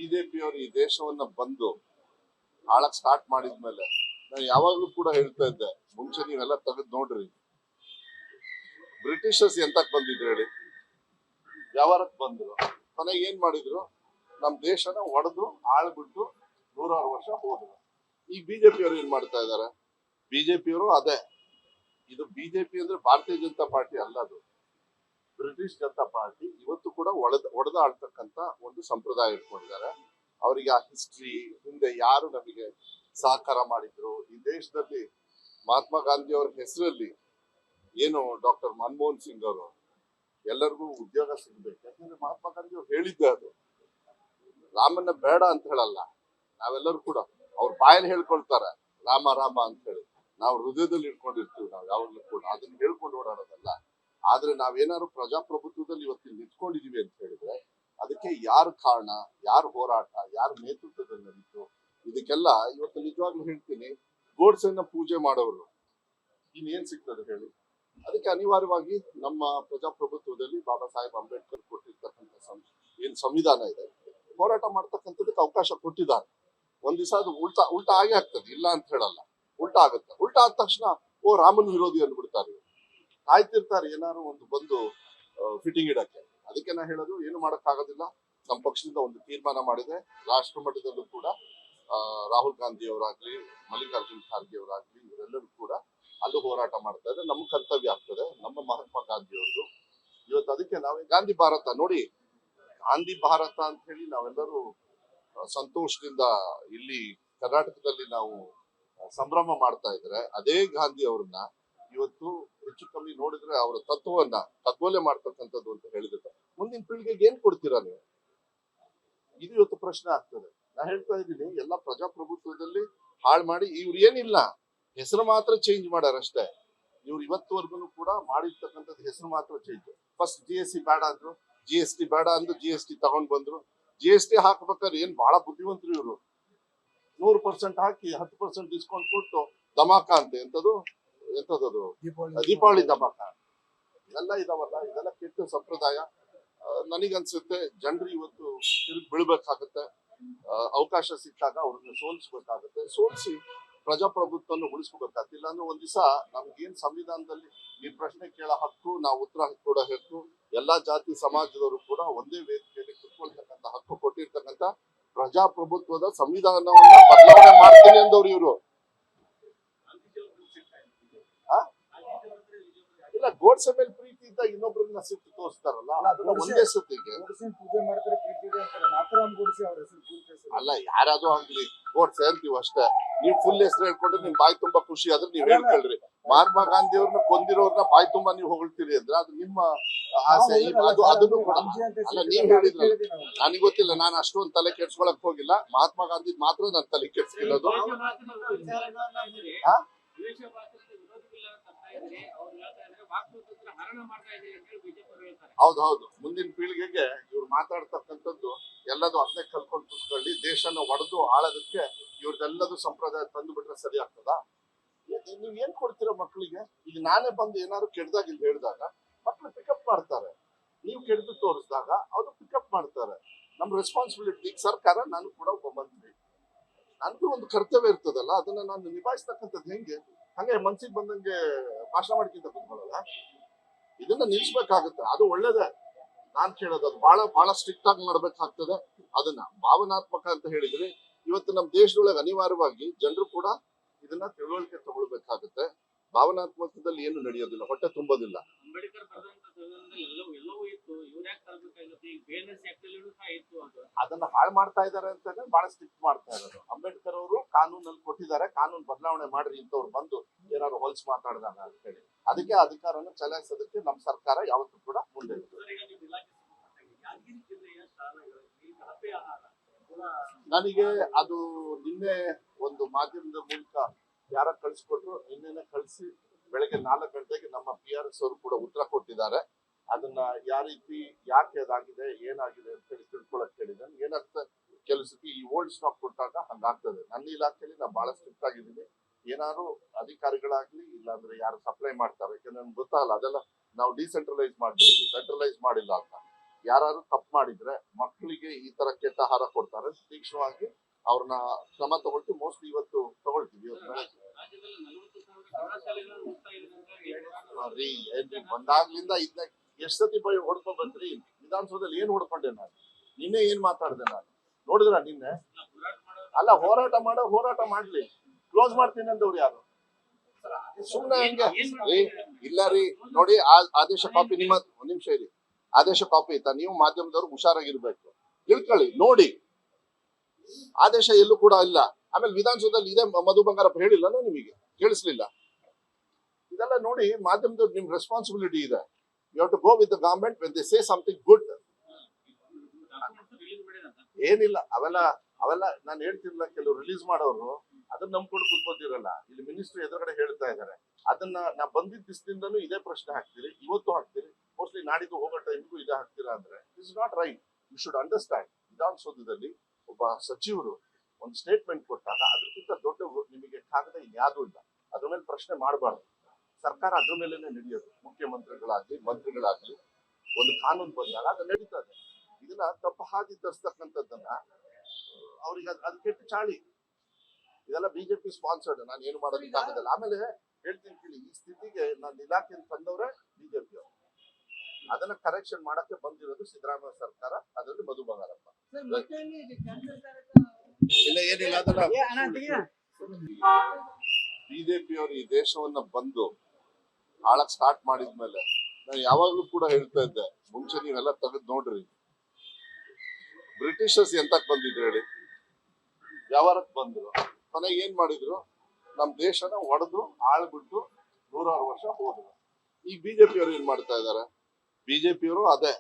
ಬಿಜೆಪಿಯವರು ಈ ದೇಶವನ್ನ ಬಂದು ಆಳಕ್ ಸ್ಟಾರ್ಟ್ ಮಾಡಿದ್ಮೇಲೆ ನಾನು ಯಾವಾಗ್ಲೂ ಕೂಡ ಹೇಳ್ತಾ ಇದ್ದೆ, ಮುಂಚೆ ನೀವೆಲ್ಲ ತೆಗೆದು ನೋಡ್ರಿ, ಬ್ರಿಟಿಷರ್ಸ್ ಎಂತಕ್ ಬಂದಿದ್ರು ಹೇಳಿ, ವ್ಯವಹಾರಕ್ಕೆ ಬಂದ್ರು, ಕೊನೆಗೆ ಏನ್ ಮಾಡಿದ್ರು, ನಮ್ ದೇಶನ ಒಡೆದು ಆಳ್ಬಿಟ್ಟು 100 ವರ್ಷ ಹೋದ್ರು. ಈ ಬಿಜೆಪಿಯವರು ಏನ್ ಮಾಡ್ತಾ ಇದಾರೆ, ಬಿಜೆಪಿಯವರು ಅದೇ, ಇದು ಬಿಜೆಪಿ ಅಂದ್ರೆ ಭಾರತೀಯ ಜನತಾ ಪಾರ್ಟಿ ಅಲ್ಲ, ಅದು ಬ್ರಿಟಿಷ್ ಜನತಾ ಪಾರ್ಟಿ. ಇವತ್ತು ಕೂಡ ಒಡೆದ ಆಳ್ತಕ್ಕಂತ ಒಂದು ಸಂಪ್ರದಾಯ ಇಟ್ಕೊಂಡಿದ್ದಾರೆ. ಅವರಿಗೆ ಆ ಹಿಸ್ಟ್ರಿ, ಹಿಂದೆ ಯಾರು ನಮಗೆ ಸಹಕಾರ ಮಾಡಿದ್ರು, ಈ ದೇಶದಲ್ಲಿ ಮಹಾತ್ಮ ಗಾಂಧಿ ಅವರ ಹೆಸರಲ್ಲಿ ಏನು ಡಾಕ್ಟರ್ ಮನಮೋಹನ್ ಸಿಂಗ್ ಅವರು ಎಲ್ಲರಿಗೂ ಉದ್ಯೋಗ ಸಿಗ್ಬೇಕು. ಯಾಕಂದ್ರೆ ಮಹಾತ್ಮ ಗಾಂಧಿ ಅವ್ರು ಹೇಳಿದ್ದೆ ಅದು, ರಾಮನ್ನ ಬೇಡ ಅಂತ ಹೇಳಲ್ಲ, ನಾವೆಲ್ಲರೂ ಕೂಡ ಅವ್ರ ಬಾಯಲ್ಲಿ ಹೇಳ್ಕೊಳ್ತಾರೆ ರಾಮ ರಾಮ ಅಂತ ಹೇಳಿ, ನಾವು ಹೃದಯದಲ್ಲಿ ಇಟ್ಕೊಂಡಿರ್ತೀವಿ. ನಾವು ಯಾವಾಗ್ಲೂ ಕೂಡ ಅದನ್ನ ಹೇಳ್ಕೊಂಡು ಓಡಾಡೋದಲ್ಲ. ಆದ್ರೆ ನಾವೇನಾದ್ರು ಪ್ರಜಾಪ್ರಭುತ್ವದಲ್ಲಿ ಇವತ್ತು ನಿಂತ್ಕೊಂಡಿದೀವಿ ಅಂತ ಹೇಳಿದ್ರೆ ಅದಕ್ಕೆ ಯಾರು ಕಾರಣ, ಯಾರು ಹೋರಾಟ, ಯಾರ ನೇತೃತ್ವದಲ್ಲಿ ನಡೀತು, ಇದಕ್ಕೆಲ್ಲ ಇವತ್ತು ನಿಜವಾಗ್ಲೂ ಹೇಳ್ತೀನಿ, ಗೋಡ್ಸೆನ ಪೂಜೆ ಮಾಡೋರು ಇನ್ನೇನ್ ಸಿಗ್ತದೆ ಹೇಳಿ. ಅದಕ್ಕೆ ಅನಿವಾರ್ಯವಾಗಿ ನಮ್ಮ ಪ್ರಜಾಪ್ರಭುತ್ವದಲ್ಲಿ ಬಾಬಾ ಸಾಹೇಬ್ ಅಂಬೇಡ್ಕರ್ ಕೊಟ್ಟಿರ್ತಕ್ಕಂಥ ಏನ್ ಸಂವಿಧಾನ ಇದೆ, ಹೋರಾಟ ಮಾಡ್ತಕ್ಕಂಥದಕ್ಕೆ ಅವಕಾಶ ಕೊಟ್ಟಿದ್ದಾರೆ. ಒಂದ್ ದಿವಸ ಅದು ಉಲ್ಟಾ ಆಗೇ ಆಗ್ತದೆ, ಇಲ್ಲ ಅಂತ ಹೇಳಲ್ಲ, ಉಲ್ಟಾ ಆಗುತ್ತೆ. ಉಲ್ಟಾ ಆದ ತಕ್ಷಣ ಓ ರಾಮನ್ ವಿರೋಧಿ ಅಂದ್ಬಿಡ್ತಾರೆ, ಕಾಯ್ತಿರ್ತಾರೆ ಏನಾದ್ರು ಒಂದು ಬಂದು ಫಿಟ್ಟಿಂಗ್ ಇಡಕ್ಕೆ. ಅದಕ್ಕೆ ನಾ ಹೇಳೋದು, ಏನು ಮಾಡಕ್ ಆಗೋದಿಲ್ಲ. ನಮ್ಮ ಪಕ್ಷದಿಂದ ಒಂದು ತೀರ್ಮಾನ ಮಾಡಿದೆ, ರಾಷ್ಟ್ರ ಮಟ್ಟದಲ್ಲೂ ಕೂಡ ರಾಹುಲ್ ಗಾಂಧಿ ಅವರಾಗ್ಲಿ, ಮಲ್ಲಿಕಾರ್ಜುನ್ ಖರ್ಗೆ ಅವರಾಗ್ಲಿ, ಇವರೆಲ್ಲರೂ ಕೂಡ ಅಲ್ಲೂ ಹೋರಾಟ ಮಾಡ್ತಾ ಇದ್ದಾರೆ. ನಮ್ಮ ಕರ್ತವ್ಯ ಆಗ್ತದೆ, ನಮ್ಮ ಮಹಾತ್ಮ ಗಾಂಧಿ ಅವ್ರದ್ದು ಇವತ್ತು. ಅದಕ್ಕೆ ನಾವೇ ಗಾಂಧಿ ಭಾರತ ನೋಡಿ, ಗಾಂಧಿ ಭಾರತ ಅಂತ ಹೇಳಿ ನಾವೆಲ್ಲರೂ ಸಂತೋಷದಿಂದ ಇಲ್ಲಿ ಕರ್ನಾಟಕದಲ್ಲಿ ನಾವು ಸಂಭ್ರಮ ಮಾಡ್ತಾ ಇದ್ರೆ, ಅದೇ ಗಾಂಧಿ ಅವ್ರನ್ನ ಇವತ್ತು ಹೆಚ್ಚು ಕಮ್ಮಿ ನೋಡಿದ್ರೆ ಅವರ ತತ್ವವನ್ನ ಕಗ್ಗೊಲೆ ಮಾಡ್ತಕ್ಕಂಥದ್ದು ಅಂತ ಹೇಳಿದ್ರೆ ಮುಂದಿನ ಪೀಳಿಗೆಗೆ ಏನ್ ಕೊಡ್ತೀರಾ ನೀವು? ಇದು ಇವತ್ತು ಪ್ರಶ್ನೆ ಆಗ್ತದೆ. ನಾ ಹೇಳ್ತಾ ಇದ್ದೀನಿ, ಎಲ್ಲ ಪ್ರಜಾಪ್ರಭುತ್ವದಲ್ಲಿ ಹಾಳು ಮಾಡಿ ಇವ್ರು ಏನಿಲ್ಲ, ಹೆಸರು ಮಾತ್ರ ಚೇಂಜ್ ಮಾಡ್ಯಾರಷ್ಟೇ. ಇವ್ರು ಇವತ್ತುವರೆಗೂ ಕೂಡ ಮಾಡಿರ್ತಕ್ಕಂಥದ್ದು ಹೆಸರು ಮಾತ್ರ ಚೇಂಜ್. ಫಸ್ಟ್ GST ಬೇಡ ಅಂದ್ರು, GST ಬೇಡ ಅಂದ್ರು, GST ತಗೊಂಡ್ ಬಂದ್ರು. GST ಹಾಕ್ಬೇಕಾದ್ರೆ ಏನ್ ಬಹಳ ಬುದ್ಧಿವಂತರು ಇವರು, 100% ಹಾಕಿ 10% ಡಿಸ್ಕೌಂಟ್ ಕೊಟ್ಟು ಧಮಾಕ ಅಂತ ಎಂತದದು ದೀಪಾವಳಿ ಧಮಾಕ ಎಲ್ಲ ಇದಾವಲ್ಲ, ಇದೆಲ್ಲ ಕೆಟ್ಟ ಸಂಪ್ರದಾಯ. ನನಗನ್ಸುತ್ತೆ ಜನರು ಇವತ್ತು ತಿರುಗಿ ಬೀಳ್ಬೇಕಾಗತ್ತೆ. ಅವಕಾಶ ಸಿಕ್ಕಾಗ ಅವ್ರನ್ನ ಸೋಲಿಸ್ಬೇಕಾಗತ್ತೆ, ಸೋಲಿಸಿ ಪ್ರಜಾಪ್ರಭುತ್ವವನ್ನು ಉಳಿಸ್ಕೋಬೇಕಾಗತ್ತೆ. ಇಲ್ಲಾಂದ್ರೆ ಒಂದ್ ದಿವಸ ನಮ್ಗೇನ್ ಸಂವಿಧಾನದಲ್ಲಿ ಈ ಪ್ರಶ್ನೆ ಕೇಳೋ ಹಕ್ಕು, ನಾವು ಉತ್ತರ ಕೊಡೋ ಹಕ್ಕು, ಎಲ್ಲಾ ಜಾತಿ ಸಮಾಜದವರು ಕೂಡ ಒಂದೇ ವೇದಿಕೆಯಲ್ಲಿ ಕುತ್ಕೊಳ್ತಕ್ಕಂಥ ಹಕ್ಕು ಕೊಟ್ಟಿರ್ತಕ್ಕಂಥ ಪ್ರಜಾಪ್ರಭುತ್ವದ ಸಂವಿಧಾನವನ್ನ ಬದಲಾವಣೆ ಮಾಡ್ತೀನಿ ಅಂದವ್ರು ಇವರು. ಇಲ್ಲ, ಗೋಡ್ಸೆ ಮೇಲೆ ಪ್ರೀತಿ ಇದ್ದಾಗ ಇನ್ನೊಬ್ರನ್ನ ಸಿಟ್ಟು ತೋರಿಸ್ತಾರಲ್ಲ, ಒಂದೇ ಸತಿಗೆ ಅಲ್ಲ, ಯಾರಾದ್ರೂ ಆಗ್ಲಿ ಗೋಡ್ಸೆ ಅಂತೀವಿ ಅಷ್ಟೇ. ನೀವು ಫುಲ್ ಹೆಸರು ಹೇಳ್ಕೊಂಡು ನಿಮ್ ಬಾಯಿ ತುಂಬಾ ಖುಷಿ ಆದ್ರೆ ನೀವ್ ಹೇಳ್ಕೊಳ್ರಿ. ಮಹಾತ್ಮ ಗಾಂಧಿ ಅವ್ರನ್ನ ಕೊಂದಿರೋರ್ನ ಬಾಯಿ ತುಂಬಾ ನೀವು ಹೊಗಳ್ತೀರಿ ಅಂದ್ರೆ ಅದು ನಿಮ್ಮ ಆಸೆ. ಅದನ್ನು ಕೂಡ ಅಲ್ಲ, ನೀವ್ ಹೇಳಿದ್ರ, ನನಗೆ ಗೊತ್ತಿಲ್ಲ, ನಾನು ಅಷ್ಟೊಂದು ತಲೆ ಕೆಡ್ಸ್ಕೊಳಕ್ ಹೋಗಿಲ್ಲ. ಮಹಾತ್ಮ ಗಾಂಧಿ ಮಾತ್ರ ನನ್ ತಲೆ ಕೆಡ್ಸ್ಕೊಳ್ಳೋದು. ಹೌದೌದು, ಮುಂದಿನ ಪೀಳಿಗೆಗೆ ಇವ್ರು ಮಾತಾಡ್ತಕ್ಕಂಥದ್ದು ಎಲ್ಲದೂ ಅದನ್ನೇ ಕಲ್ಕೊಂಡು ಕೂತ್ಕೊಳ್ಳಿ. ದೇಶನ ಒಡೆದು ಆಳೋದಕ್ಕೆ ಇವ್ರದೆಲ್ಲದೂ ಸಂಪ್ರದಾಯ ತಂದು ಬಿಟ್ರೆ ಸರಿ ಆಗ್ತದಾ? ನೀವ್ ಏನ್ ಕೊಡ್ತೀರಾ ಮಕ್ಕಳಿಗೆ? ಈಗ ನಾನೇ ಬಂದು ಏನಾದ್ರು ಕೆಡ್ದಾಗ ಇಲ್ಲಿ ಹೇಳಿದಾಗ ಮಕ್ಳು ಪಿಕಪ್ ಮಾಡ್ತಾರೆ, ನೀವು ಕೆಡ್ದು ತೋರಿಸಿದಾಗ ಅವರು ಪಿಕಪ್ ಮಾಡ್ತಾರೆ. ನಮ್ ರೆಸ್ಪಾನ್ಸಿಬಿಲಿಟಿ. ಈಗ ಸರ್ಕಾರ, ನಾನು ಕೂಡ ಒಬ್ಬ ಮಂತ್ರಿ, ನನಗೂ ಒಂದು ಕರ್ತವ್ಯ ಇರ್ತದಲ್ಲ, ಅದನ್ನ ನಾನು ನಿಭಾಯಿಸ್ತಕ್ಕಂಥದ್ದು ಹೆಂಗೆ? ಹಂಗೆ ಮನ್ಸಿಗೆ ಬಂದಂಗೆ ಭಾಷಣ ಮಾಡ್ಕಿಂತ ಕುತ್ಕೊಳ್ಳಲ್ಲ, ಇದನ್ನ ನಿಲ್ಸ್ಬೇಕಾಗುತ್ತೆ. ಅದು ಒಳ್ಳೇದೇ. ನಾನ್ ಕೇಳೋದು ಅದು ಬಹಳ ಸ್ಟ್ರಿಕ್ಟ್ ಆಗಿ ಮಾಡ್ಬೇಕಾಗ್ತದೆ. ಅದನ್ನ ಭಾವನಾತ್ಮಕ ಅಂತ ಹೇಳಿದ್ರೆ ಇವತ್ತು ನಮ್ಮ ದೇಶದೊಳಗೆ ಅನಿವಾರ್ಯವಾಗಿ ಜನರು ಕೂಡ ಇದನ್ನ ತಿಳುವಳಿಕೆ ತಗೊಳ್ಬೇಕಾಗುತ್ತೆ. ಭಾವನಾತ್ಮಕದಲ್ಲಿ ಏನು ನಡೆಯೋದಿಲ್ಲ, ಹೊಟ್ಟೆ ತುಂಬೋದಿಲ್ಲ. ಅದನ್ನ ಹಾಳು ಮಾಡ್ತಾ ಇದಾರೆ ಅಂತಾನೆ ಬಹಳ ಸ್ಟ್ರಿಕ್ಟ್ ಮಾಡ್ತಾ ಇರೋದು. ಅಂಬೇಡ್ಕರ್ ಅವರು ಕಾನೂನಲ್ಲಿ ಕೊಟ್ಟಿದ್ದಾರೆ, ಕಾನೂನು ಬದಲಾವಣೆ ಮಾಡ್ರಿ ಇಂಥವ್ರು ಬಂದು ಏನಾದ್ರು ಹೊಲ್ಸ್ ಮಾತಾಡಿದಾಗ ಅಂತ ಹೇಳಿ. ಅದಕ್ಕೆ ಅಧಿಕಾರನ ಚಲಾಯಿಸೋದಕ್ಕೆ ನಮ್ಮ ಸರ್ಕಾರ ಯಾವತ್ತೂ ಕೂಡ ಮುಂದೆ ಇರ್ತದೆ. ನನಗೆ ಅದು ನಿನ್ನೆ ಒಂದು ಮಾಧ್ಯಮದ ಮೂಲಕ ಯಾರ ಕಳ್ಸಿಕೊಟ್ರು, ನಿನ್ನೆನೆ ಕಳಿಸಿ ಬೆಳಗ್ಗೆ 4 ಗಂಟೆಗೆ ನಮ್ಮ PRS ಅವರು ಕೂಡ ಉತ್ತರ ಕೊಟ್ಟಿದ್ದಾರೆ. ಅದನ್ನ ಯಾವ ರೀತಿ, ಯಾಕೆ ಅದಾಗಿದೆ, ಏನಾಗಿದೆ ಅಂತ ಹೇಳಿ ತಿಳ್ಕೊಳಕ್ ಹೇಳಿದ್ದೇನೆ. ಏನಾಗ್ತದೆ, ಕೆಲವು ಸತಿ ಈ ಓಲ್ಡ್ ಸ್ಟಾಕ್ ಕೊಟ್ಟಾಗ ಹಂಗಾಗ್ತದೆ. ನನ್ನ ಇಲಾಖೆಯಲ್ಲಿ ನಾನು ಬಹಳ ಸ್ಟ್ರಿಕ್ಟ್ ಆಗಿದ್ದೀನಿ. ಏನಾದ್ರು ಅಧಿಕಾರಿಗಳಾಗ್ಲಿ, ಇಲ್ಲಾಂದ್ರೆ ಯಾರು ಸಪ್ಲೈ ಮಾಡ್ತಾರೆ, ಯಾಕಂದ್ರೆ ನಮ್ಗೆ ಗೊತ್ತಾಗಲ್ಲ, ಅದೆಲ್ಲ ನಾವು ಡಿಸೆಂಟ್ರಲೈಸ್ ಮಾಡ್ಬಿಟ್ಟಿದ್ವಿ, ಸೆಂಟ್ರಲೈಸ್ ಮಾಡಿಲ್ಲ ಅಂತ. ಯಾರು ತಪ್ಪು ಮಾಡಿದ್ರೆ ಮಕ್ಕಳಿಗೆ ಈ ತರ ಕೆಟ್ಟ ಆಹಾರ ಕೊಡ್ತಾರೆ, ತೀಕ್ಷ್ಣವಾಗಿ ಅವ್ರನ್ನ ಕ್ರಮ ತಗೊಳ್ತೀವಿ. ಮೋಸ್ಟ್ಲಿ ಇವತ್ತು ತಗೊಳ್ತೀವಿ. ಬಂದಾಗ್ಲಿಂದ ಇದ್ದ ಎಷ್ಟ್ ಸತಿ ಹೊಡ್ಕೊಂಡ್ ಬಂದ್ರಿ ವಿಧಾನಸೌಧದಲ್ಲಿ? ಏನ್ ಹೊಡ್ಕೊಂಡೆ ನಾನು? ನಿನ್ನೆ ಏನ್ ಮಾತಾಡ್ದೆ ನಾನು? ನೋಡಿದ್ರ ನಿನ್ನೆ? ಅಲ್ಲ, ಹೋರಾಟ ಮಾಡ್ಲಿ. ಕ್ಲೋಸ್ ಮಾಡ್ತೀನಿ ಅಂದವ್ರು ಯಾರು? ಸುಮ್ನೆ ಹೆಂಗೆ ರೀ? ಇಲ್ಲ ರೀ, ನೋಡಿ ಆದೇಶ ಕಾಪಿ ನಿಮ್ಮ ಒಂದ್ ನಿಮಿಷ ಇರಿ. ಆದೇಶ ಕಾಪಿ ಇತ್ತ? ನೀವು ಮಾಧ್ಯಮದವ್ರು ಹುಷಾರಾಗಿರ್ಬೇಕು, ತಿಳ್ಕೊಳ್ಳಿ. ನೋಡಿ, ಆದೇಶ ಎಲ್ಲೂ ಕೂಡ ಇಲ್ಲ. ಆಮೇಲೆ ವಿಧಾನಸೌಧದಲ್ಲಿ ಇದೇ ಮಧು ಬಂಗಾರಪ್ಪ ಹೇಳಿಲ್ಲ ನಿಮಗೆ? ಕೇಳಿಸ್ಲಿಲ್ಲ? ಇದೆಲ್ಲ ನೋಡಿ, ಮಾಧ್ಯಮದವ್ರು ನಿಮ್ ರೆಸ್ಪಾನ್ಸಿಬಿಲಿಟಿ ಇದೆ. You have to go with the government when they say something good. ಏನಿಲ್ಲ, ಅವೆಲ್ಲ ನಾನು ಹೇಳ್ತಿರ್ಲಿಲ್ಲ. ಕೆಲವು ರಿಲೀಸ್ ಮಾಡೋರು ಅದನ್ನ ನಂಬ್ಕೊಂಡು ಕೂತ್ಕೋತಿರಲ್ಲ. ಇಲ್ಲಿ ಮಿನಿಸ್ಟರ್ ಎದುರುಗಡೆ ಹೇಳ್ತಾ ಇದಾರೆ. ಅದನ್ನ ನಾ ಬಂದಿದ್ದ ದಿವಸದಿಂದನೂ ಇದೇ ಪ್ರಶ್ನೆ ಹಾಕ್ತೀರಿ, ಇವತ್ತು ಹಾಕ್ತೀರಿ, ಮೋಸ್ಟ್ಲಿ ನಾಡಿದ್ದು ಹೋಗೋ ಟೈಮ್ಗೂ ಇದೇ ಹಾಕ್ತೀರಾ ಅಂದ್ರೆ it's not right. You should understand. ವಿಧಾನಸೌಧದಲ್ಲಿ ಒಬ್ಬ ಸಚಿವರು ಒಂದು ಸ್ಟೇಟ್ಮೆಂಟ್ ಕೊಟ್ಟಾಗ ಅದಕ್ಕಿಂತ ದೊಡ್ಡ ನಿಮಗೆ ಕಾಗದ ಇನ್ಯಾವುದೂ ಇಲ್ಲ. ಅದ್ರ ಮೇಲೆ ಪ್ರಶ್ನೆ ಮಾಡಬಾರ್ದು. ಸರ್ಕಾರ ಅದ್ರ ಮೇಲೆನೆ ನಡೆಯೋದು. ಮುಖ್ಯಮಂತ್ರಿಗಳಾಗ್ಲಿ ಮಂತ್ರಿಗಳಾಗ್ಲಿ ಒಂದು ಕಾನೂನು ಬಂದಾಗ ಅದು ನಡೀತದೆ. ಇದನ್ನ ತಪ್ಪು ಹಾದಿ ತರಿಸ್ತಕ್ಕಂಥದ್ದನ್ನ ಅವ್ರಿಗೆ ಅದು ಕೆಟ್ಟ ಚಾಳಿ. ಇದೆಲ್ಲ ಬಿಜೆಪಿ ಸ್ಪಾನ್ಸರ್ಡ್. ನಾನು ಏನು ಮಾಡೋದಕ್ಕಾಗಲ್ಲ. ಆಮೇಲೆ ಹೇಳ್ತೀನಿ ಕೇಳಿ, ಈ ಸ್ಥಿತಿಗೆ ನಾನು ಇಲಾಖೆಯನ್ನು ತಂದವ್ರೆ ಬಿಜೆಪಿ ಅವರು. ಅದನ್ನ ಕರೆಕ್ಷನ್ ಮಾಡಕ್ಕೆ ಬಂದಿರೋದು ಸಿದ್ದರಾಮಯ್ಯ ಸರ್ಕಾರ, ಅದರಲ್ಲಿ ಮಧು ಬಂಗಾರಪ್ಪ. ಇಲ್ಲ ಏನಿಲ್ಲ, ಅದನ್ನ ಬಿಜೆಪಿ ಅವರು ಈ ದೇಶವನ್ನ ಬಂದು ಆಳಕ್ ಸ್ಟಾರ್ಟ್ ಮಾಡಿದ್ಮೇಲೆ ನಾನು ಯಾವಾಗ್ಲೂ ಕೂಡ ಹೇಳ್ತಾ ಇದ್ದೆ, ಮುಂಚೆ ನೀವೆಲ್ಲ ತೆಗೆದು ನೋಡ್ರಿ, ಬ್ರಿಟಿಷರ್ಸ್ ಎಂತಕ್ ಬಂದಿದ್ರು ಹೇಳಿ? ವ್ಯವಹಾರಕ್ಕೆ ಬಂದ್ರು. ಕೊನೆಗೆ ಏನ್ ಮಾಡಿದ್ರು? ನಮ್ ದೇಶನ ಒಡೆದು ಆಳ್ಬಿಟ್ಟು 106 ವರ್ಷ ಹೋದ್ರು. ಈಗ ಬಿಜೆಪಿ ಅವರು ಏನ್ ಮಾಡ್ತಾ ಇದಾರೆ? ಬಿಜೆಪಿಯವರು ಅದೇ.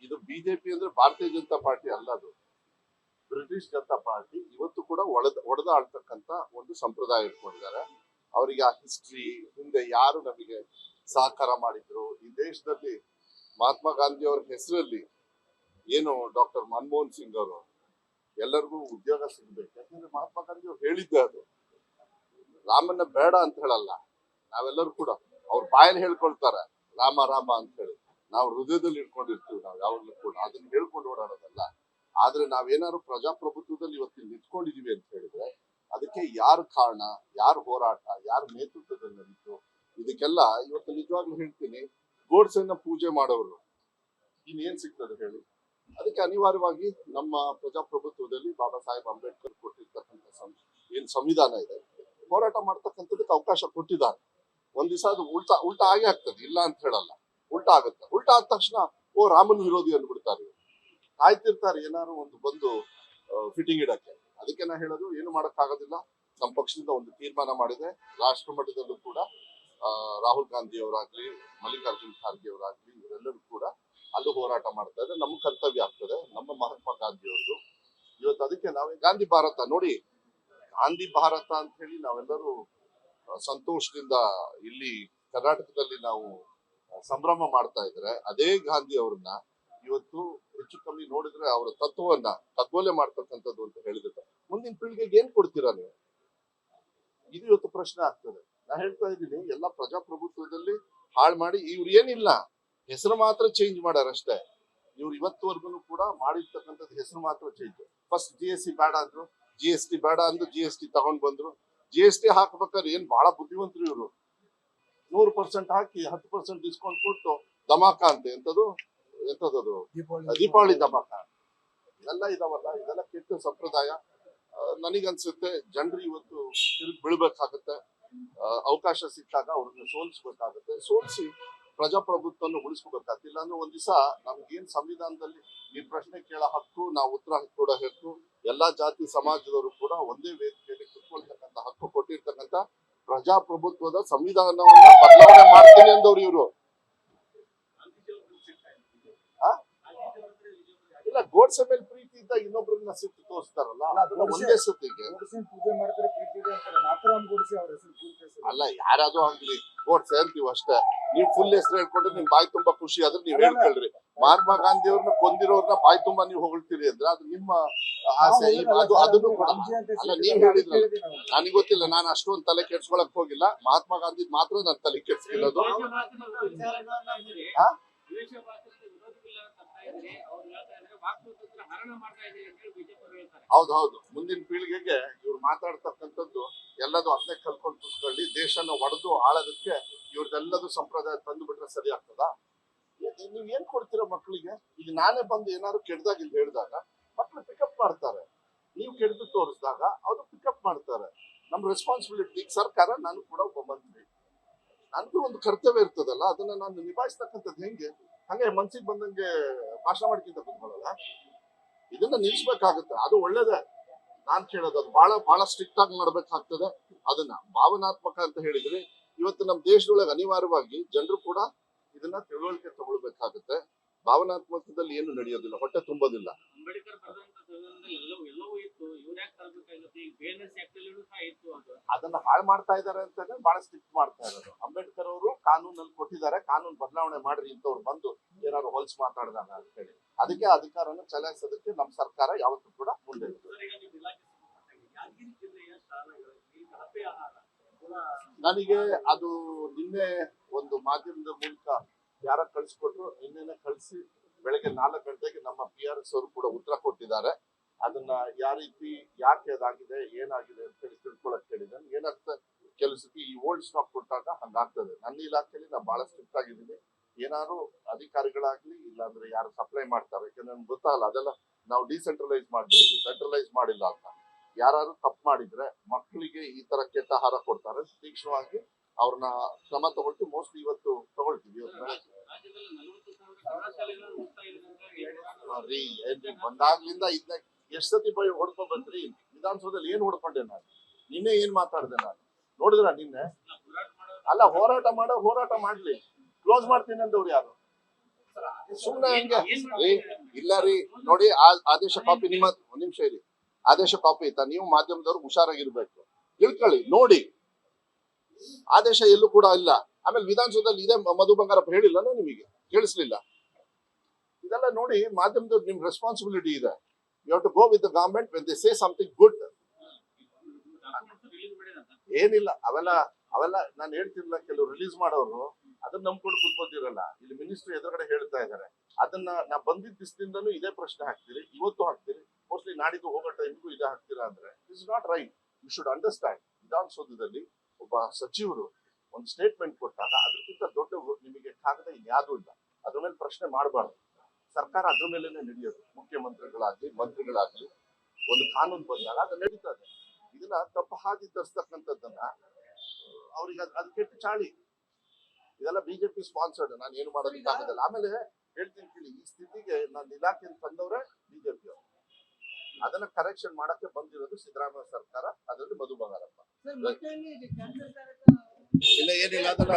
ಇದು ಬಿಜೆಪಿ ಅಂದ್ರೆ ಭಾರತೀಯ ಜನತಾ ಪಾರ್ಟಿ ಅಲ್ಲ, ಅದು ಬ್ರಿಟಿಷ್ ಜನತಾ ಪಾರ್ಟಿ. ಇವತ್ತು ಕೂಡ ಒಡೆದ ಆಳ್ತಕ್ಕಂತ ಒಂದು ಸಂಪ್ರದಾಯ ಇಟ್ಕೊಂಡಿದ್ದಾರೆ. ಅವರಿಗೆ ಆ ಹಿಸ್ಟ್ರಿ, ಹಿಂದೆ ಯಾರು ನಮಗೆ ಸಹಕಾರ ಮಾಡಿದ್ರು ಈ ದೇಶದಲ್ಲಿ, ಮಹಾತ್ಮ ಗಾಂಧಿ ಅವರ ಹೆಸರಲ್ಲಿ ಏನು ಡಾಕ್ಟರ್ ಮನಮೋಹನ್ ಸಿಂಗ್ ಅವರು ಎಲ್ಲರಿಗೂ ಉದ್ಯೋಗ ಸಿಗ್ಬೇಕು. ಯಾಕಂದ್ರೆ ಮಹಾತ್ಮ ಗಾಂಧಿ ಅವ್ರು ಹೇಳಿದ್ದೆ ಅದು. ರಾಮನ್ನ ಬೇಡ ಅಂತ ಹೇಳಲ್ಲ. ನಾವೆಲ್ಲರೂ ಕೂಡ ಅವ್ರ ಬಾಯಲ್ಲಿ ಹೇಳ್ಕೊಳ್ತಾರೆ ರಾಮ ರಾಮ ಅಂತ ಹೇಳಿ. ನಾವು ಹೃದಯದಲ್ಲಿ ಇಟ್ಕೊಂಡಿರ್ತೀವಿ. ನಾವು ಯಾವಾಗ್ಲೂ ಕೂಡ ಅದನ್ನ ಹೇಳ್ಕೊಂಡು ಓಡಾಡೋದಲ್ಲ. ಆದ್ರೆ ನಾವೇನಾದ್ರು ಪ್ರಜಾಪ್ರಭುತ್ವದಲ್ಲಿ ಇವತ್ತು ನಿಂತ್ಕೊಂಡಿದೀವಿ ಅಂತ ಹೇಳಿದ್ರೆ ಅದಕ್ಕೆ ಯಾರು ಕಾರಣ, ಯಾರು ಹೋರಾಟ, ಯಾರ ನೇತೃತ್ವದಲ್ಲಿ ನಡೀತು, ಇದಕ್ಕೆಲ್ಲ ಇವತ್ತು ನಿಜವಾಗ್ಲೂ ಹೇಳ್ತೀನಿ, ಗೋಡ್ಸೆನ ಪೂಜೆ ಮಾಡೋರು ಇನ್ನೇನ್ ಸಿಗ್ತದೆ ಹೇಳಿ? ಅದಕ್ಕೆ ಅನಿವಾರ್ಯವಾಗಿ ನಮ್ಮ ಪ್ರಜಾಪ್ರಭುತ್ವದಲ್ಲಿ ಬಾಬಾ ಸಾಹೇಬ್ ಅಂಬೇಡ್ಕರ್ ಕೊಟ್ಟಿರ್ತಕ್ಕಂಥ ಏನ್ ಸಂವಿಧಾನ ಇದೆ, ಹೋರಾಟ ಮಾಡ್ತಕ್ಕಂಥದಕ್ಕೆ ಅವಕಾಶ ಕೊಟ್ಟಿದ್ದಾರೆ. ಒಂದ್ ದಿವಸ ಅದು ಉಲ್ಟಾ ಆಗೇ ಆಗ್ತದೆ, ಇಲ್ಲ ಅಂತ ಹೇಳಲ್ಲ. ಉಲ್ಟಾ ಆಗುತ್ತೆ. ಉಲ್ಟಾ ಆದ ತಕ್ಷಣ ಓ ರಾಮನ್ ವಿರೋಧಿ ಅಂದ್ಬಿಡ್ತಾರೆ. ಕಾಯ್ತಿರ್ತಾರೆ ಏನಾದ್ರು ಒಂದು ಬಂದು ಫಿಟ್ಟಿಂಗ್ ಇಡಕ್ಕೆ. ಅದಕ್ಕೆ ನಾ ಹೇಳೋದು, ಏನು ಮಾಡಕ್ ಆಗೋದಿಲ್ಲ. ನಮ್ಮ ಪಕ್ಷದಿಂದ ಒಂದು ತೀರ್ಮಾನ ಮಾಡಿದೆ. ರಾಷ್ಟ್ರ ಮಟ್ಟದಲ್ಲೂ ಕೂಡ ರಾಹುಲ್ ಗಾಂಧಿ ಅವರಾಗ್ಲಿ, ಮಲ್ಲಿಕಾರ್ಜುನ್ ಖರ್ಗೆ ಅವರಾಗ್ಲಿ, ಇವರೆಲ್ಲರೂ ಕೂಡ ಅಲ್ಲೂ ಹೋರಾಟ ಮಾಡ್ತಾ ಇದ್ದಾರೆ. ನಮ್ಮ ಕರ್ತವ್ಯ ಆಗ್ತದೆ, ನಮ್ಮ ಮಹಾತ್ಮ ಗಾಂಧಿ ಅವ್ರದ್ದು. ಇವತ್ತು ಅದಕ್ಕೆ ನಾವೇ ಗಾಂಧಿ ಭಾರತ ನೋಡಿ, ಗಾಂಧಿ ಭಾರತ ಅಂತ ಹೇಳಿ ನಾವೆಲ್ಲರೂ ಸಂತೋಷದಿಂದ ಇಲ್ಲಿ ಕರ್ನಾಟಕದಲ್ಲಿ ನಾವು ಸಂಭ್ರಮ ಮಾಡ್ತಾ ಇದ್ರೆ, ಅದೇ ಗಾಂಧಿ ಅವ್ರನ್ನ ಇವತ್ತು ಹೆಚ್ಚು ಕಮ್ಮಿ ನೋಡಿದ್ರೆ ಅವರ ತತ್ವವನ್ನ ಕಗ್ಗೊಲೆ ಮಾಡ್ತಕ್ಕಂಥದ್ದು ಅಂತ ಹೇಳಿದ್ರೆ ಮುಂದಿನ ಪೀಳಿಗೆಗೆ ಏನ್ ಕೊಡ್ತೀರಾ ನೀವು? ಇದು ಇವತ್ತು ಪ್ರಶ್ನೆ ಆಗ್ತದೆ. ನಾ ಹೇಳ್ತಾ ಇದ್ದೀನಿ, ಎಲ್ಲ ಪ್ರಜಾಪ್ರಭುತ್ವದಲ್ಲಿ ಹಾಳು ಮಾಡಿ ಇವ್ರು ಏನಿಲ್ಲ, ಹೆಸರು ಮಾತ್ರ ಚೇಂಜ್ ಮಾಡ್ಯಾರಷ್ಟೇ. ಇವ್ರು ಇವತ್ತುವರೆಗೂ ಕೂಡ ಮಾಡಿರ್ತಕ್ಕಂಥದ್ದು ಹೆಸರು ಮಾತ್ರ ಚೇಂಜ್. ಫಸ್ಟ್ GST ಬೇಡ ಅಂದ್ರು, GST ಬೇಡ ಅಂದ್ರು, GST ತಗೊಂಡ್ ಬಂದ್ರು. GST ಹಾಕ್ಬೇಕಾದ್ರೆ ಏನ್ ಬಹಳ ಬುದ್ಧಿವಂತರು ಇವರು. 100% ಹಾಕಿ 10% ಡಿಸ್ಕೌಂಟ್ ಕೊಟ್ಟು ಧಮಾಕ ಅಂತೆ. ಎಂತದದು ದೀಪಾವಳಿ ಧಮಾಕ ಎಲ್ಲ ಇದಾವಲ್ಲ. ಇದೆಲ್ಲ ಕೆಟ್ಟ ಸಂಪ್ರದಾಯ. ನನಗನ್ಸುತ್ತೆ ಜನರು ಇವತ್ತು ತಿರುಗಿ ಬೀಳ್ಬೇಕಾಗತ್ತೆ. ಅವಕಾಶ ಸಿಕ್ಕಾಗ ಅವ್ರನ್ನ ಸೋಲಿಸ್ಬೇಕಾಗತ್ತೆ. ಸೋಲಿಸಿ ಪ್ರಜಾಪ್ರಭುತ್ವವನ್ನು ಉಳಿಸ್ಕೋಬೇಕಾಗತ್ತೆ. ಇಲ್ಲಾಂದ್ರೆ ಒಂದ್ ದಿವಸ ನಮ್ಗೇನ್ ಸಂವಿಧಾನದಲ್ಲಿ ಈ ಪ್ರಶ್ನೆ ಕೇಳೋ ಹಕ್ಕು, ನಾವು ಉತ್ತರ ಕೊಡೋ ಹಕ್ಕು, ಎಲ್ಲಾ ಜಾತಿ ಸಮಾಜದವರು ಕೂಡ ಒಂದೇ ವೇದಿಕೆಯಲ್ಲಿ ಕುತ್ಕೊಳ್ತಕ್ಕಂಥ ಹಕ್ಕು ಕೊಟ್ಟಿರ್ತಕ್ಕಂಥ ಪ್ರಜಾಪ್ರಭುತ್ವದ ಸಂವಿಧಾನವನ್ನ ಬದಲಾವಣೆ ಮಾಡ್ತೀನಿ ಅಂದವ್ರು ಇವರು. ಇಲ್ಲ, ಗೋಡ್ಸೆ ಮೇಲೆ ಪ್ರೀತಿ ಇದ್ದಾಗ ಇನ್ನೊಬ್ರನ್ನ ಸಿಟ್ಟು ತೋರಿಸ್ತಾರಲ್ಲ, ಅದನ್ನ ಒಂದೇ ಸತಿಗೆ ಅಲ್ಲ, ಯಾರಾದ್ರೂ ಆಗ್ಲಿ ಗೋಡ್ಸೆ ಅಂತೀವಿ ಅಷ್ಟೇ. ನೀವ್ ಫುಲ್ ಹೆಸರು ಹೇಳ್ಕೊಂಡ್ರೆ ನಿಮ್ ಬಾಯಿ ತುಂಬಾ ಖುಷಿ ಆದ್ರೆ ನೀವ್ ಹೇಳ್ಕೊಳ್ರಿ. ಮಹಾತ್ಮ ಗಾಂಧಿ ಅವ್ರನ್ನ ಕೊಂದಿರೋರ್ನ ಬಾಯಿ ತುಂಬಾ ನೀವು ಹೊಗಳ್ತೀರಿ ಅಂದ್ರೆ ಅದು ನಿಮ್ಮ ಆಸೆ. ಅದನ್ನು ಅಲ್ಲ, ನೀವ್ ಹೇಳಿದ್ರಲ್ಲ, ನನಗೆ ಗೊತ್ತಿಲ್ಲ, ನಾನು ಅಷ್ಟೊಂದು ತಲೆ ಕೆಡ್ಸ್ಕೊಳಕ್ ಹೋಗಿಲ್ಲ. ಮಹಾತ್ಮ ಗಾಂಧಿ ಮಾತ್ರ ನಾನು ತಲೆ ಕೆಡ್ಸ್ಕಿರೋದು. ಇದ್ರಿ, ಅವ್ರು ಹೇಳ್ತಾ ಇದ್ರೆ ವಾಕ್ ಸ್ವಾತಂತ್ರ್ಯ ಹರಣ ಮಾಡ್ತಾ ಇದೀವಿ ಅಂತ ಹೇಳಿ ಬಿಜೆಪಿ ಅವರು ಹೇಳ್ತಾರೆ. ಹೌದು, ಮುಂದಿನ ಪೀಳಿಗೆಗೆ ಇವ್ರು ಮಾತಾಡ್ತಕ್ಕಂಥದ್ದು ಎಲ್ಲದೂ ಅದನ್ನೇ ಕಲ್ಕೊಂಡು ಕೂತ್ಕೊಳ್ಳಿ. ದೇಶನ ಒಡೆದು ಆಳೋದಕ್ಕೆ ಇವ್ರದೆಲ್ಲದೂ ಸಂಪ್ರದಾಯ ತಂದು ಬಿಟ್ರೆ ಸರಿ ಆಗ್ತದಾ? ನೀವ್ ಏನ್ ಕೊಡ್ತೀರಾ ಮಕ್ಕಳಿಗೆ? ಈಗ ನಾನೇ ಬಂದು ಏನಾದ್ರು ಕೆಡ್ದಾಗ ಇಲ್ಲಿ ಹೇಳಿದಾಗ ಮಕ್ಳು ಪಿಕಪ್ ಮಾಡ್ತಾರೆ. ನೀವು ಕೆಡ್ದು ತೋರಿಸಿದಾಗ ಅವರು ಪಿಕಪ್ ಮಾಡ್ತಾರೆ. ನಮ್ ರೆಸ್ಪಾನ್ಸಿಬಿಲಿಟಿ. ಈಗ ಸರ್ಕಾರ, ನಾನು ಕೂಡ ಒಬ್ಬ ಮಂತ್ರಿ, ನಂದು ಒಂದು ಕರ್ತವ್ಯ ಇರ್ತದಲ್ಲ, ಅದನ್ನ ನಾನು ನಿಭಾಯಿಸ್ತಕ್ಕಂಥದ್ದು ಹೆಂಗೆ? ಹಂಗೆ ಮನ್ಸಿಗೆ ಬಂದಂಗೆ ಭಾಷಣ ಮಾಡ್ಕಿಂತ ಕೂತ್ಕೊಳ್ಳಲ್ಲ. ಇದನ್ನ ನಿಲ್ಸ್ಬೇಕಾಗುತ್ತೆ. ಅದು ಒಳ್ಳೇದೇ. ನಾನ್ ಕೇಳೋದು ಅದು ಬಹಳ ಬಹಳ ಸ್ಟ್ರಿಕ್ಟ್ ಆಗಿ ಮಾಡ್ಬೇಕಾಗ್ತದೆ. ಅದನ್ನ ಭಾವನಾತ್ಮಕ ಅಂತ ಹೇಳಿದ್ರೆ ಇವತ್ತು ನಮ್ಮ ದೇಶದೊಳಗೆ ಅನಿವಾರ್ಯವಾಗಿ ಜನರು ಕೂಡ ಇದನ್ನ ತಿಳುವಳಿಕೆ ತಗೊಳ್ಬೇಕಾಗುತ್ತೆ. ಭಾವನಾತ್ಮಕದಲ್ಲಿ ಏನು ನಡೆಯೋದಿಲ್ಲ, ಹೊಟ್ಟೆ ತುಂಬೋದಿಲ್ಲ. ಅಂಬೇಡ್ಕರ್ ಬರೆದಂತ ಸಂವಿಧಾನದಲ್ಲಿ ಎಲ್ಲವೂ ಇತ್ತು, ಇವ್ರು ಯಾಕೆ ತರಬೇಕಾಗಿತ್ತು? ಈಗ ಬೇರ್ನೆಸ್ ಆಕ್ಟ್ ಅಲ್ಲಿಯೂ ಸಹ ಇತ್ತು ಅದು. ಅದನ್ನ ಹಾಳು ಮಾಡ್ತಾ ಇದಾರೆ ಅಂತಾನೆ ಬಹಳ ಸ್ಟ್ರಿಕ್ಟ್ ಮಾಡ್ತಾ ಇರೋದು. ಅಂಬೇಡ್ಕರ್ ಅವರು ಕಾನೂನಲ್ಲಿ ಕೊಟ್ಟಿದ್ದಾರೆ, ಕಾನೂನು ಬದಲಾವಣೆ ಮಾಡ್ರಿ ಅಂತವ್ರು ಬಂದು ಏನಾದ್ರು ಹೊಲ್ಸ್ ಮಾತಾಡಿದಾಗ ಅಂತ ಹೇಳಿ ಅದಕ್ಕೆ ಅಧಿಕಾರನ ಚಲಾಯಿಸೋದಕ್ಕೆ ನಮ್ಮ ಸರ್ಕಾರ ಯಾವತ್ತೂ ಕೂಡ ಮುಂದೆ ಇತ್ತು. ಯಾದಗಿರಿ ಜಿಲ್ಲೆಯ ಶಾಲೆಗಳಲ್ಲಿ ಕಳಪೆ ಆಹಾರ ನನಗೆ ಅದು ನಿನ್ನೆ ಒಂದು ಮಾಧ್ಯಮದ ಮೂಲಕ ಯಾರ ಕಳಿಸ್ಕೊಟ್ರು, ನಿನ್ನೆನೆ ಕಳಿಸಿ ಬೆಳಗ್ಗೆ 4 ಗಂಟೆಗೆ ನಮ್ಮ PRS ಅವರು ಕೂಡ ಉತ್ತರ ಕೊಟ್ಟಿದ್ದಾರೆ. ಅದನ್ನ ಯಾವ ರೀತಿ, ಯಾಕೆ ಅದಾಗಿದೆ, ಏನಾಗಿದೆ ಅಂತ ಹೇಳಿ ತಿಳ್ಕೊಳಕ್ ಹೇಳಿದ್ದೇನೆ. ಏನಾಗ್ತದೆ, ಕೆಲವು ಸತಿ ಈ ಓಲ್ಡ್ ಸ್ಟಾಕ್ ಕೊಟ್ಟಾಗ ಹಂಗಾಗ್ತದೆ. ನನ್ನ ಇಲಾಖೆಯಲ್ಲಿ ನಾನು ಬಹಳ ಸ್ಟ್ರಿಕ್ಟ್ ಆಗಿದ್ದೀನಿ. ಏನಾದ್ರು ಅಧಿಕಾರಿಗಳಾಗ್ಲಿ ಇಲ್ಲಾಂದ್ರೆ ಯಾರು ಸಪ್ಲೈ ಮಾಡ್ತಾರೆ, ಯಾಕಂದ್ರೆ ನನ್ಗೆ ಗೊತ್ತಾಗಲ್ಲ, ಅದೆಲ್ಲ ನಾವು ಡಿಸೆಂಟ್ರಲೈಸ್ ಮಾಡ್ಬಿಟ್ಟಿದ್ವಿ, ಸೆಂಟ್ರಲೈಸ್ ಮಾಡಿಲ್ಲ ಅಂತ. ಯಾರು ತಪ್ಪು ಮಾಡಿದ್ರೆ ಮಕ್ಕಳಿಗೆ ಈ ತರ ಕೆಟ್ಟ ಆಹಾರ ಕೊಡ್ತಾರೆ, ತೀಕ್ಷ್ಣವಾಗಿ ಅವ್ರನ್ನ ಕ್ರಮ ತಗೊಳ್ತೀವಿ. ಮೋಸ್ಟ್ಲಿ ಇವತ್ತು ತಗೊಳ್ತೀವಿ. ರಾಜ್ಯದಲ್ಲಿ 40,000 ಕಲಾಶಾಲೆಗಳು ಮುಕ್ತ ಇದೆ ಅಂತ ಹೇಳಿ ಏನ್ರಿ ಬಂದಾಗ್ಲಿಂದ ಇದನ್ನ ಎಷ್ಟ್ ಸತಿ ಹೊಡ್ಕೊಂಡ್ ಬಂದ್ರಿ? ವಿಧಾನಸೌಧದಲ್ಲಿ ಏನ್ ಹೊಡ್ಕೊಂಡೆ ನಾನು? ನಿನ್ನೆ ಏನ್ ಮಾತಾಡ್ದೆ ನಾನು? ನೋಡಿದ್ರ ನಿನ್ನೆ? ಅಲ್ಲ, ಹೋರಾಟ ಮಾಡ್ಲಿ. ಕ್ಲೋಸ್ ಮಾಡ್ತೀನಿ ಅಂದವ್ರು ಯಾರು? ಸುಮ್ನೆ ಹೆಂಗೆ? ಇಲ್ಲ ರೀ, ನೋಡಿ ಆದೇಶ ಕಾಪಿ ನಿಮ್ಮ, ಒಂದ್ ನಿಮಿಷ ಇರಿ, ಆದೇಶ ಕಾಪಿ ಇತ್ತ? ನೀವು ಮಾಧ್ಯಮದವ್ರು ಹುಷಾರಾಗಿರ್ಬೇಕು, ತಿಳ್ಕೊಳ್ಳಿ, ನೋಡಿ. ಆದೇಶ ಎಲ್ಲೂ ಕೂಡ ಇಲ್ಲ. ಆಮೇಲೆ ವಿಧಾನಸೌಧದಲ್ಲಿ ಇದೇ ಮಧು ಬಂಗಾರಪ್ಪ ಹೇಳಿಲ್ಲ ನಿಮಗೆ? ಕೇಳಿಸ್ಲಿಲ್ಲ? ಇದೆಲ್ಲ ನೋಡಿ, ಮಾಧ್ಯಮದವ್ರು ನಿಮ್ ರೆಸ್ಪಾನ್ಸಿಬಿಲಿಟಿ ಇದೆ. You have to go with the government when they say something good. ಏನಿಲ್ಲ, ಅವೆಲ್ಲ ನಾನು ಹೇಳ್ತಿರ್ಲಿಲ್ಲ. ಕೆಲವು ರಿಲೀಸ್ ಮಾಡೋರು ಅದನ್ನ ನಂಬ್ಕೊಂಡು ಕೂತ್ಕೊತಿರಲ್ಲ. ಇಲ್ಲಿ ಮಿನಿಸ್ಟರ್ ಎದುರುಗಡೆ ಹೇಳ್ತಾ ಇದಾರೆ. ಅದನ್ನ ನಾ ಬಂದಿದ್ದ ದಿವಸದಿಂದನೂ ಇದೇ ಪ್ರಶ್ನೆ ಹಾಕ್ತೀರಿ, ಇವತ್ತು ಹಾಕ್ತೀರಿ, ಮೋಸ್ಟ್ಲಿ ನಾಡಿದ್ದು ಹೋಗೋ ಟೈಮ್ಗೂ ಇದೇ ಹಾಕ್ತೀರಾ ಅಂದ್ರೆ is not right. You should understand. ವಿಧಾನಸೌಧದಲ್ಲಿ ಒಬ್ಬ ಸಚಿವರು ಒಂದು ಸ್ಟೇಟ್ಮೆಂಟ್ ಕೊಟ್ಟಾಗ ಅದಕ್ಕಿಂತ ದೊಡ್ಡ ನಿಮಗೆ ಕಾಗದ ಇನ್ಯಾವುದೂ ಇಲ್ಲ. ಅದ್ರ ಮೇಲೆ ಪ್ರಶ್ನೆ ಮಾಡಬಾರ್ದು. ಸರ್ಕಾರ ಅದ್ರ ಮೇಲೆನೆ ನಡೆಯೋದು. ಮುಖ್ಯಮಂತ್ರಿಗಳಾಗ್ಲಿ ಮಂತ್ರಿಗಳಾಗ್ಲಿ ಒಂದು ಕಾನೂನು ಬಂದಾಗ ಅದು ನಡೀತದೆ. ಇದನ್ನ ತಪ್ಪು ಹಾದಿ ತರಿಸ್ತಕ್ಕಂಥದ್ದನ್ನ ಅವ್ರಿಗೆ ಅದು ಕೆಟ್ಟ ಚಾಳಿ. ಇದೆಲ್ಲ ಬಿಜೆಪಿ ಸ್ಪಾನ್ಸರ್ಡ್. ನಾನು ಏನು ಮಾಡೋದಕ್ಕಾಗೋದಿಲ್ಲ. ಆಮೇಲೆ ಹೇಳ್ತೀನಿ ಕೇಳಿ, ಈ ಸ್ಥಿತಿಗೆ ನನ್ನ ಇಲಾಖೆಯನ್ನು ತಂದವ್ರೆ ಬಿಜೆಪಿ ಅವರು. ಅದನ್ನ ಕರೆಕ್ಷನ್ ಮಾಡಕ್ಕೆ ಬಂದಿರೋದು ಸಿದ್ದರಾಮಯ್ಯ ಸರ್ಕಾರ, ಅದರಲ್ಲಿ ಮಧು ಬಂಗಾರಪ್ಪ. ಇಲ್ಲ ಏನಿಲ್ಲ ಅದನ್ನ